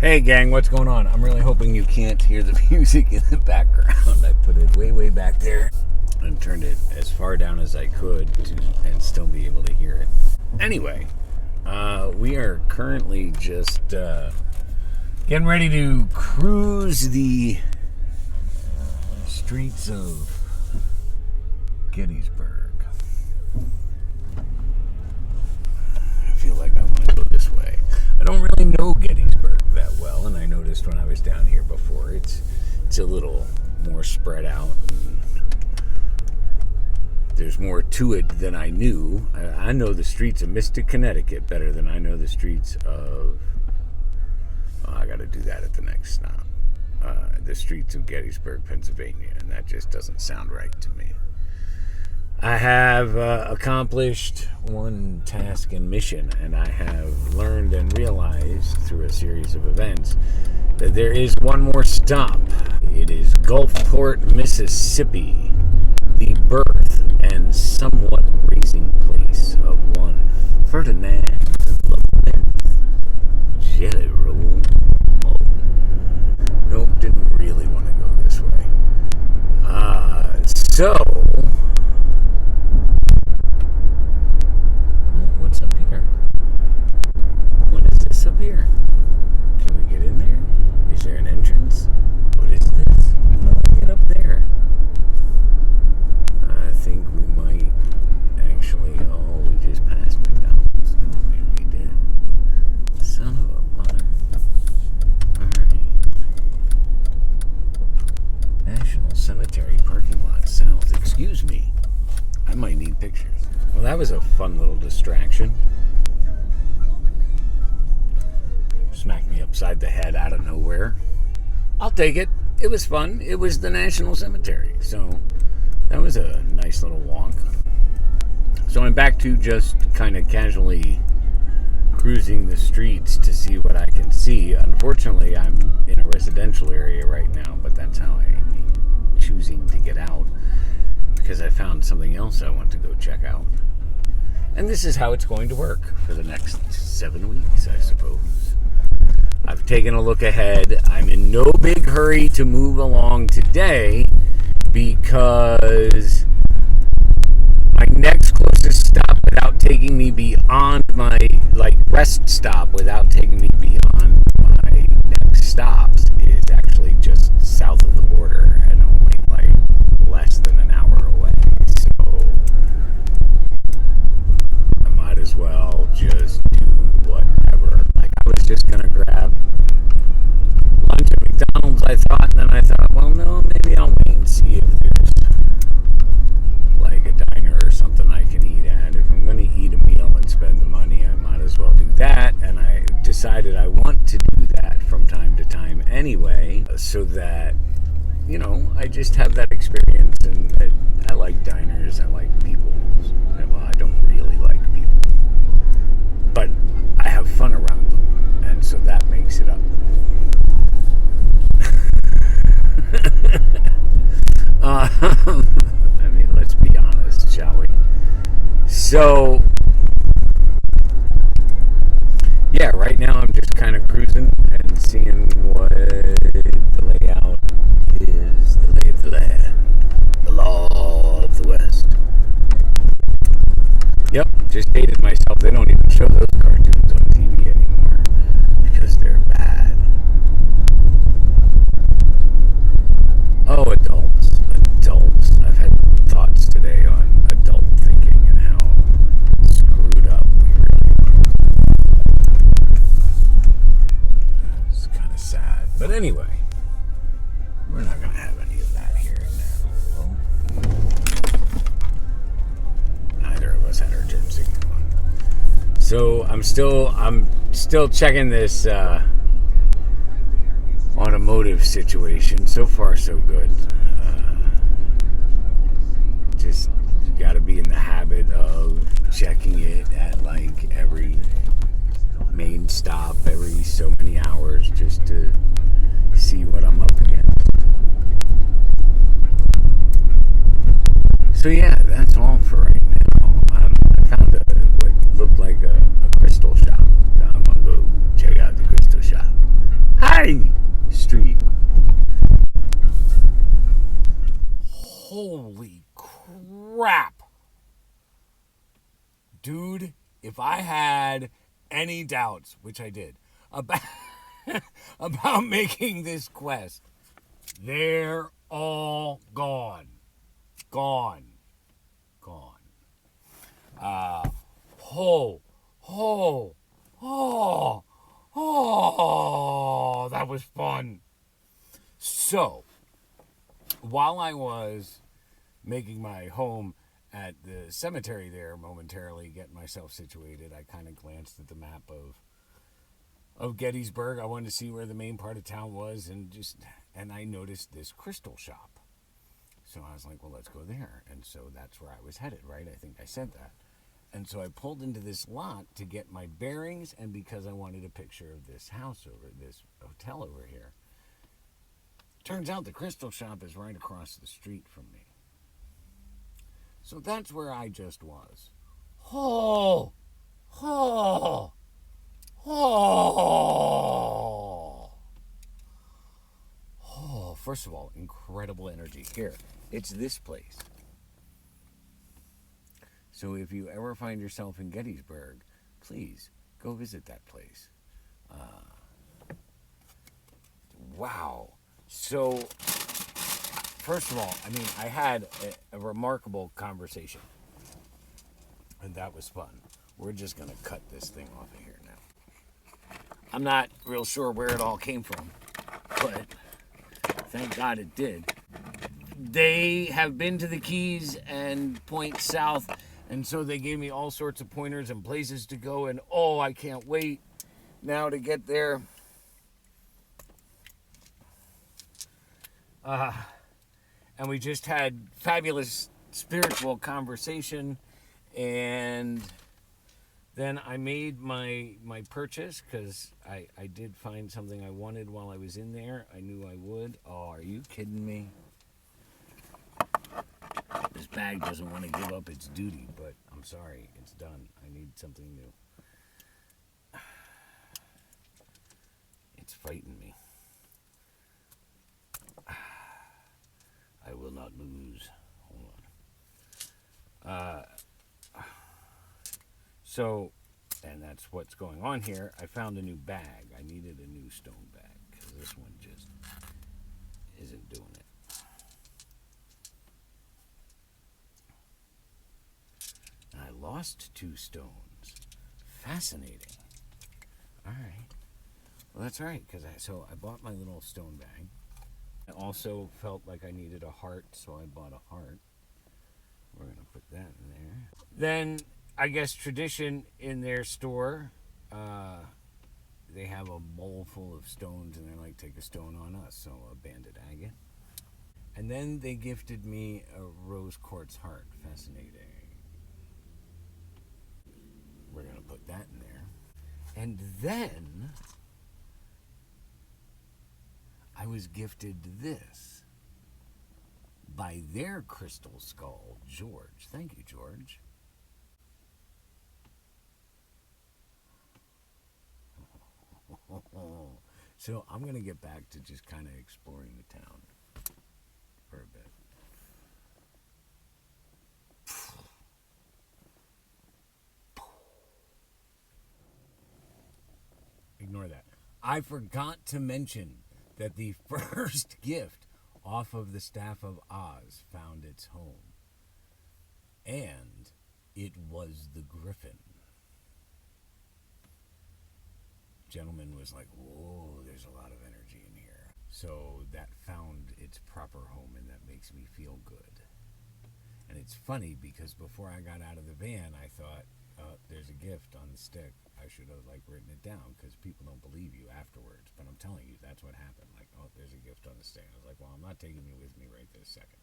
Hey gang, what's going on? I'm really hoping you can't hear the music in the background. I put it way back there and turned it as far down as I could and still be able to hear it. Anyway, we are currently just getting ready to cruise the streets of Gettysburg. I feel like I want to go this way. I don't really know Gettysburg that well, and I noticed when I was down here before, it's a little more spread out. And there's more to it than I knew. I know the streets of Mystic, Connecticut better than I know the streets of... Oh, I got to do that at the next stop. The streets of Gettysburg, Pennsylvania, and that just doesn't sound right to me. I have accomplished one task and mission, and I have learned and realized through a series of events that there is one more stop. It is Gulfport, Mississippi, the birth and somewhat raising place of one Ferdinand Jelly Roll. Nope, didn't really want to go this way. What's up here? What is this up here? Can we get in there? Is there an entrance? What is this? How do I get up there? I think we might actually... Oh, we just passed McDonald's, didn't we? We did. Son of a mother. Alright. National Cemetery parking lot south. Excuse me. I might need pictures. Well, that was a fun little distraction. Smacked me upside the head out of nowhere. I'll take it. It was fun. It was the National Cemetery. So that was a nice little walk. So I'm back to just kind of casually cruising the streets to see what I can see. Unfortunately, I'm in a residential area right now, but that's how I'm choosing to get out, because I found something else I want to go check out. And this is how it's going to work for the next 7 weeks, I suppose. I've taken a look ahead. I'm in no big hurry to move along today because my next closest stop without taking me beyond my rest stop, without taking me beyond my next stops, is actually just south of the border and only less than an hour away. So I might as well just do whatever. I was just gonna grab lunch at McDonald's, I thought, and then I thought, well, no, maybe I'll wait and see if there's a diner or something I can eat at. If I'm gonna eat a meal and spend the money, I might as well do that. And I decided I want to do that from time to time anyway, so that I just have that experience, and I like diners, I like people. Well, I don't really like people, but I have fun around them, and so that makes it up. I mean, let's be honest, shall we? So, yeah, right now I'm just kind of cruising and seeing what the layout is, the lay of the land, the law of the West. Yep, just dated myself. They don't even show those cartoons on TV anymore because they're bad. Oh, adults. I've had thoughts today on adult thinking and how screwed up we really are. It's kind of sad. But anyway, we're not going to have any of that here now. Well, neither of us had our turn signal on. So I'm still checking this automotive situation. So far, so good. Just got to be in the habit of checking it at every main stop, every so many hours, just to see what I'm up against. So yeah, that's all for right now. I found what looked like a crystal shop. I'm gonna go check out the crystal shop. crap. Dude, if I had any doubts, which I did, about, about making this quest, they're all gone. Gone. That was fun. So, while I was making my home at the cemetery there momentarily, getting myself situated, I kind of glanced at the map of Gettysburg. I wanted to see where the main part of town was, and I noticed this crystal shop. So I was like, well, let's go there. And so that's where I was headed, right? I think I said that. And so I pulled into this lot to get my bearings, and because I wanted a picture of this house this hotel over here. Turns out the crystal shop is right across the street from me. So that's where I just was. First of all, incredible energy. Here, it's this place. So if you ever find yourself in Gettysburg, please go visit that place. Wow. So, first of all, I mean, I had a remarkable conversation. And that was fun. We're just going to cut this thing off of here now. I'm not real sure where it all came from, but thank God it did. They have been to the Keys and point south, and so they gave me all sorts of pointers and places to go, and oh, I can't wait now to get there. And we just had fabulous spiritual conversation, and then I made my purchase because I did find something I wanted while I was in there. I knew I would. Oh, are you kidding me? This bag doesn't want to give up its duty, but I'm sorry, it's done. I need something new. It's fighting me. I will not lose. Hold on. So, and that's what's going on here. I found a new bag. I needed a new stone bag because this one just isn't doing it. And I lost 2 stones. Fascinating. All right. Well, that's all right because I bought my little stone bag. I also felt like I needed a heart, so I bought a heart. We're going to put that in there. Then, I guess tradition in their store, they have a bowl full of stones, and they're like, take a stone on us, so a banded agate. And then they gifted me a rose quartz heart. Fascinating. We're going to put that in there. And then I was gifted this by their crystal skull, George. Thank you, George. So I'm going to get back to just kind of exploring the town for a bit. Ignore that. I forgot to mention that the first gift off of the Staff of Oz found its home. And it was the griffin. Gentleman was like, whoa, there's a lot of energy in here. So that found its proper home, and that makes me feel good. And it's funny because before I got out of the van, I thought, there's a gift on the stick. I should have written it down because people don't believe you afterwards. But I'm telling you, that's what happened. There's a gift on the stick. I was like, well, I'm not taking you with me right this second.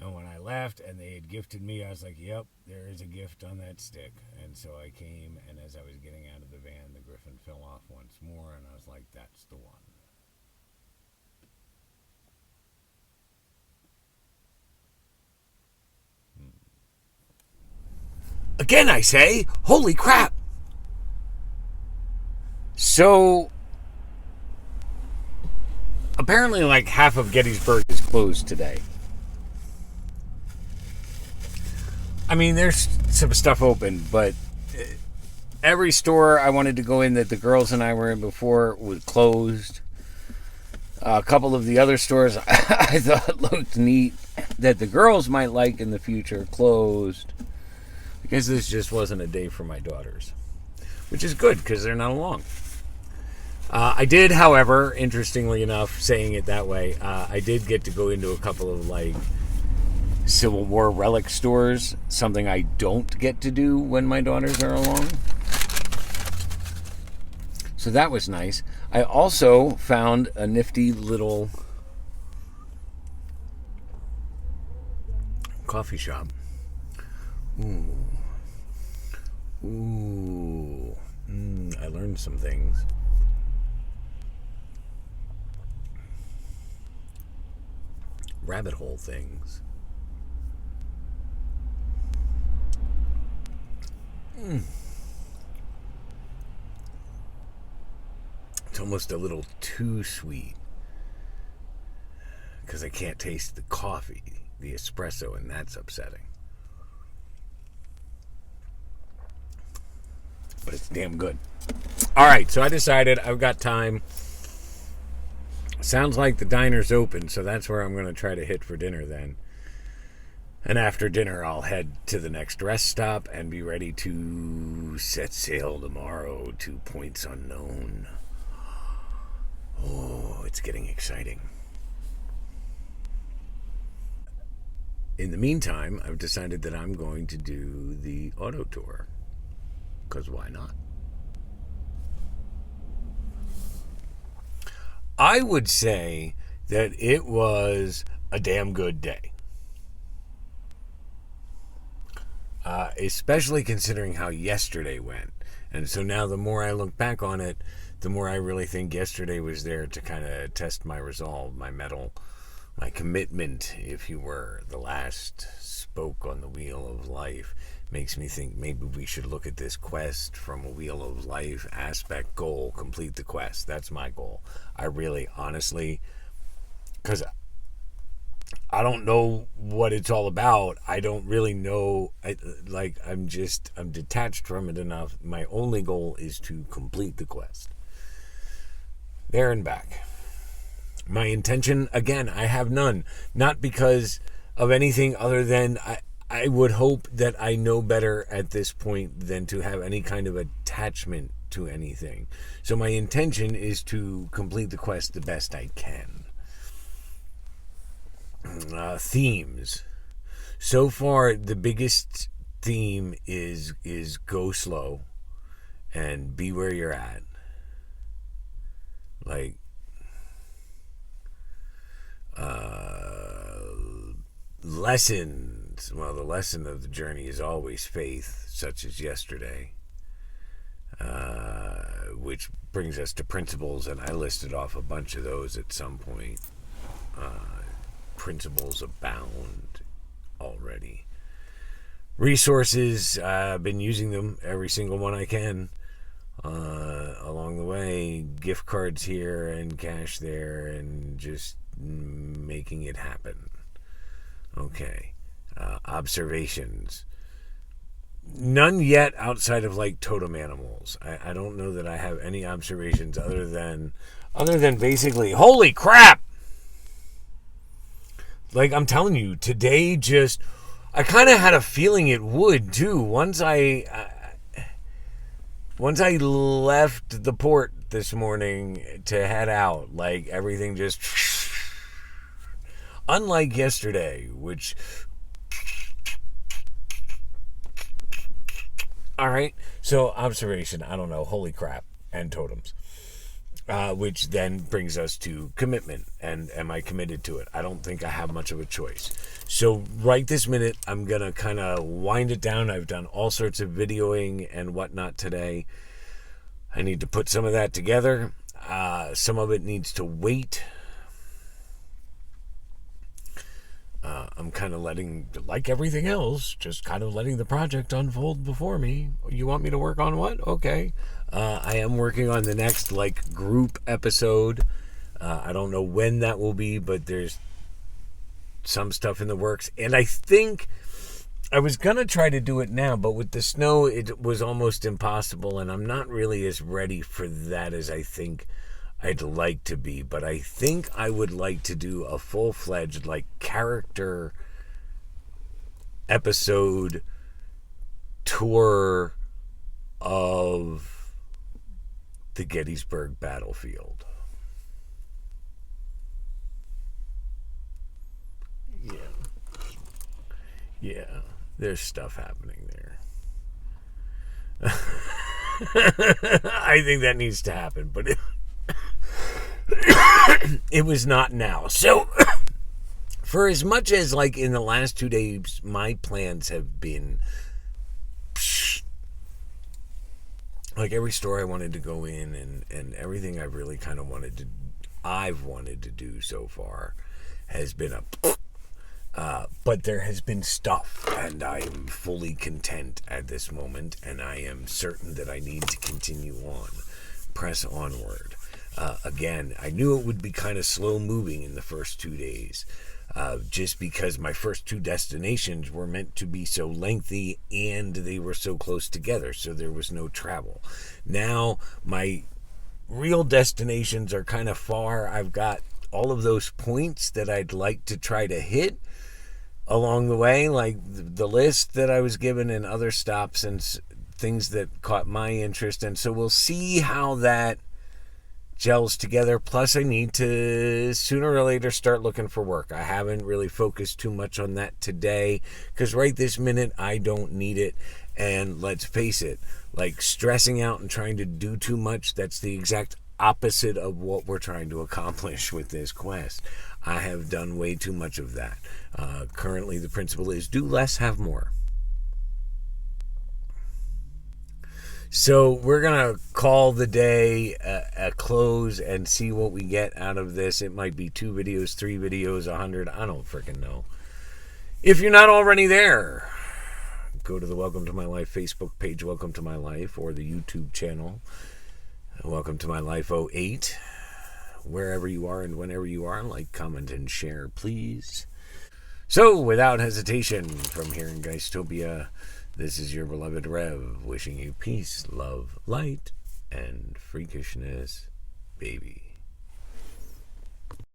And when I left and they had gifted me, I was like, yep, there is a gift on that stick. And so I came, and as I was getting out of the van, the griffin fell off once more, and I was like, that's the one. Again, I say, holy crap. So, apparently half of Gettysburg is closed today. I mean, there's some stuff open, but every store I wanted to go in that the girls and I were in before was closed. A couple of the other stores I thought looked neat that the girls might like in the future closed. Because this just wasn't a day for my daughters. Which is good, because they're not along. I did, however, interestingly enough, saying it that way, I did get to go into a couple of, like, Civil War relic stores. Something I don't get to do when my daughters are along. So that was nice. I also found a nifty little coffee shop. Ooh. I learned some things. Rabbit hole things. It's almost a little too sweet because I can't taste the coffee, the espresso, and that's upsetting. But it's damn good. All right, so I decided I've got time. Sounds like the diner's open, so that's where I'm going to try to hit for dinner then. And after dinner, I'll head to the next rest stop and be ready to set sail tomorrow to points unknown. Oh, it's getting exciting. In the meantime, I've decided that I'm going to do the auto tour. Because why not? I would say that it was a damn good day. Especially considering how yesterday went. And so now the more I look back on it, the more I really think yesterday was there to kind of test my resolve, my mettle, my commitment, if you were. The last spoke on the wheel of life makes me think maybe we should look at this quest from a wheel of life aspect. Goal, complete the quest. That's my goal. I really, honestly, because I don't know what it's all about. I don't really know. I'm detached from it enough. My only goal is to complete the quest. There and back. My intention, again, I have none. Not because of anything other than I would hope that I know better at this point than to have any kind of attachment to anything. So my intention is to complete the quest the best I can. Themes. So far, the biggest theme is go slow and be where you're at. Like, lessons. Well, the lesson of the journey is always faith, such as yesterday. Which brings us to principles, and I listed off a bunch of those at some point. Principles abound already. Resources, I've been using them, every single one I can. Along the way, gift cards here and cash there, and just making it happen. Okay. Observations. None yet outside of like totem animals. I don't know that I have any observations other than basically, holy crap! Like, I'm telling you, today just, I kind of had a feeling it would too. Once I left the port this morning to head out, like everything just, unlike yesterday, which, all right, so observation, I don't know, holy crap, and totems. Which then brings us to commitment, and am I committed to it? I don't think I have much of a choice. So right this minute, I'm going to kind of wind it down. I've done all sorts of videoing and whatnot today. I need to put some of that together. Some of it needs to wait. I'm kind of letting, like everything else, just kind of letting the project unfold before me. You want me to work on what? Okay. I am working on the next, like, group episode. I don't know when that will be, but there's some stuff in the works. And I think I was going to try to do it now, but with the snow, it was almost impossible, and I'm not really as ready for that as I think I'd like to be. But I think I would like to do a full-fledged, like, character episode tour of the Gettysburg battlefield. Yeah, there's stuff happening there. I think that needs to happen, but it was not now. So, for as much as, like, in the last 2 days, my plans have been, like, every store I wanted to go in and everything I really kind of I've wanted to do so far has been but there has been stuff, and I am fully content at this moment, and I am certain that I need to continue on, press onward. Again, I knew it would be kind of slow moving in the first 2 days, just because my first 2 destinations were meant to be so lengthy and they were so close together, so there was no travel. Now, my real destinations are kind of far. I've got all of those points that I'd like to try to hit along the way, like the list that I was given and other stops and things that caught my interest. And so we'll see how that gels together. Plus, I need to sooner or later start looking for work. I haven't really focused too much on that today because right this minute I don't need it. And let's face it, like stressing out and trying to do too much, that's the exact opposite of what we're trying to accomplish with this quest. I have done way too much of that. Currently, the principle is do less, have more. So we're going to call the day a close and see what we get out of this. It might be 2 videos, 3 videos, 100. I don't freaking know. If you're not already there, go to the Welcome to My Life Facebook page, Welcome to My Life, or the YouTube channel, Welcome to My Life 08. Wherever you are and whenever you are, like, comment, and share, please. So, without hesitation, from here in Geistopia, this is your beloved Rev, wishing you peace, love, light, and freakishness, baby.